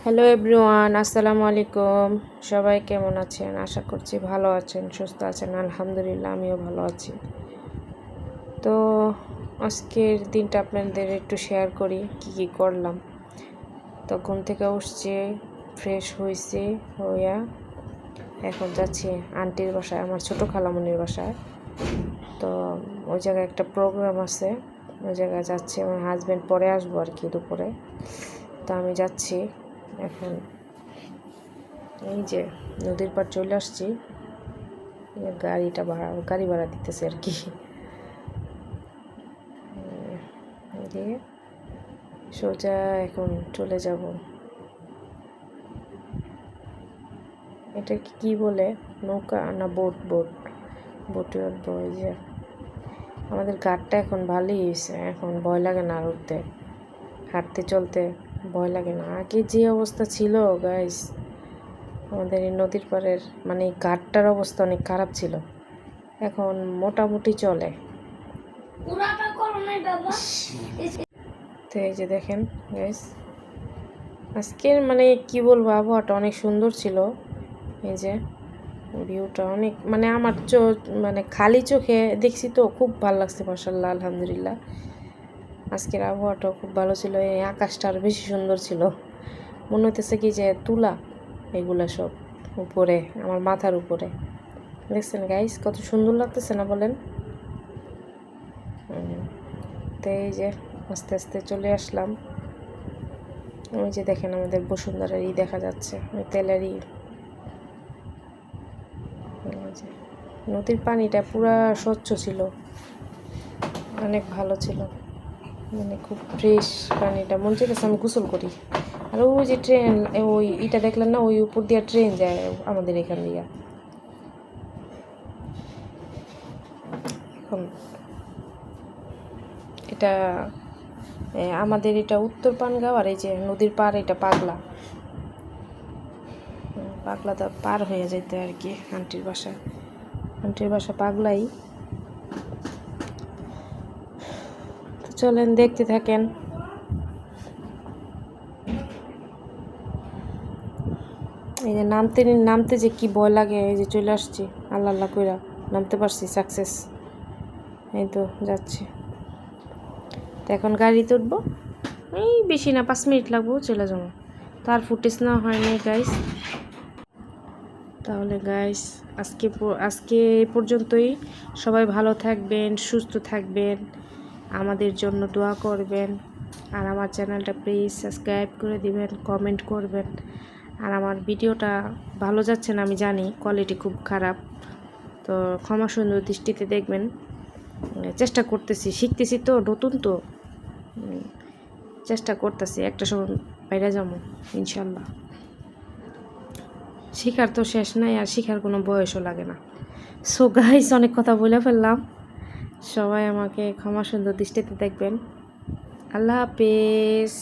Hello everyone, আসসালামু আলাইকুম। সবাই কেমন আছেন? আশা করছি ভালো আছেন, সুস্থ আছেন। আলহামদুলিল্লাহ, আমিও ভালো আছি। তো আজকের দিনটা আপনাদের একটু শেয়ার করি কি কি করলাম। তো ঘুম থেকে উঠছি, ফ্রেশ হয়েছি, হইয়া এখন যাচ্ছি আন্টির বাসায়, আমার ছোটো খালামণির বাসায়। তো ওই জায়গায় একটা প্রোগ্রাম আছে, ওই জায়গায় যাচ্ছি। আমার হাজব্যান্ড পরে আসবো আর কি দুপুরে। তো আমি যাচ্ছি এখন। এই যে নদীর পাড় চলে আসছি, গাড়ি ভাড়া দিতেছে আর কি। দিয়ে সোজা এখন চলে যাব। এটা কি বলে, নৌকা না বোটে উঠবো। ওই যে আমাদের ঘাটটা এখন ভালোই হয়েছে, এখন ভয় লাগে না আর উঠতে, হাঁটতে চলতে ভয় লাগে না। আগে যে অবস্থা ছিল গাইস, আমাদের এই নদীর পাড়ের মানে ঘাটটার অবস্থা অনেক খারাপ ছিল, এখন মোটামুটি চলে। তো এই যে দেখেন গাইস, আজকের মানে কি বলবো, আবহাওয়াটা অনেক সুন্দর ছিল। এই যে ভিউটা অনেক মানে আমার মানে খালি চোখে দেখছি তো খুব ভালো লাগছে, মাশাআল্লাহ, আলহামদুলিল্লাহ। আজকের আবহাওয়াটাও খুব ভালো ছিল, এই আকাশটা আরও বেশি সুন্দর ছিল। মনে হইতেছে কি যে তুলা এগুলা সব উপরে, আমার মাথার উপরে। দেখছেন গাইস কত সুন্দর লাগতেছে না বলেন? তো এই যে আস্তে আস্তে চলে আসলাম। ওই যে দেখেন আমাদের বসুন্ধরার দেখা যাচ্ছে, ওই তেলেরই। নদীর পানিটা পুরা স্বচ্ছ ছিল, অনেক ভালো ছিল, মানে খুব ফ্রেশ পানিটা। মন চাইতেছে আমি গোসল করি। আর ওই যে ট্রেন, ওই ইটা দেখলেন না, ওই উপর দিয়ে ট্রেন যায় আমাদের এখান দিয়ে। এখন এটা আমাদের এটা উত্তর পানগাঁও, আর এই যে নদীর পার এটা পাগলা তো পার হয়ে যেতে আর কি আন্টির বাসা পাগলাই। চলেন দেখতে থাকেন। এই যে নামতে যে কি ভয় লাগে, এই যে চলে আসছি আল্লাহ আল্লাহ কইরা নামতে পারছি, সাকসেস। এই তো যাচ্ছি, তো এখন গাড়িতে উঠবো, এই বেশি না 5 মিনিট লাগবো, চলে যাবো। তার ফুটেজ না হয়নি গাইস। তাহলে গাইস আজকে এই পর্যন্তই। সবাই ভালো থাকবেন, সুস্থ থাকবেন, আমাদের জন্য দোয়া করবেন। আর আমার চ্যানেলটা প্লিজ সাবস্ক্রাইব করে দিবেন, কমেন্ট করবেন। আর আমার ভিডিওটা ভালো যাচ্ছে না আমি জানি, কোয়ালিটি খুব খারাপ, তো ক্ষমা সুন্দর দৃষ্টিতে দেখবেন। চেষ্টা করতেছি, শিখতেছি তো, নতুন তো, চেষ্টা করতেছি, একটা সময় বাইরে যাবো ইনশাল্লাহ। শিখার তো শেষ নাই, আর শিখার কোনো বয়সও লাগে না। সো গাইস, অনেক কথা বলে ফেললাম, সবাই আমাকে ক্ষমা সুন্দর দৃষ্টিতে দেখবেন। আল্লাহ হাফেজ।